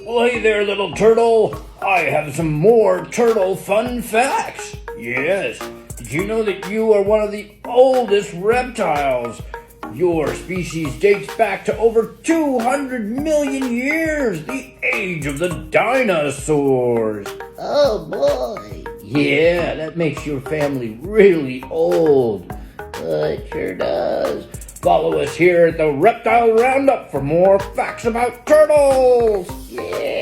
Well, hey there, little turtle. I have some more turtle fun facts. Yes, did you know that you are one of the oldest reptiles? Your species dates back to over 200 million years, the age of the dinosaurs. Oh boy. Yeah, that makes your family really old. It sure does. Follow us here at the Reptile Roundup for more facts about turtles. Yeah.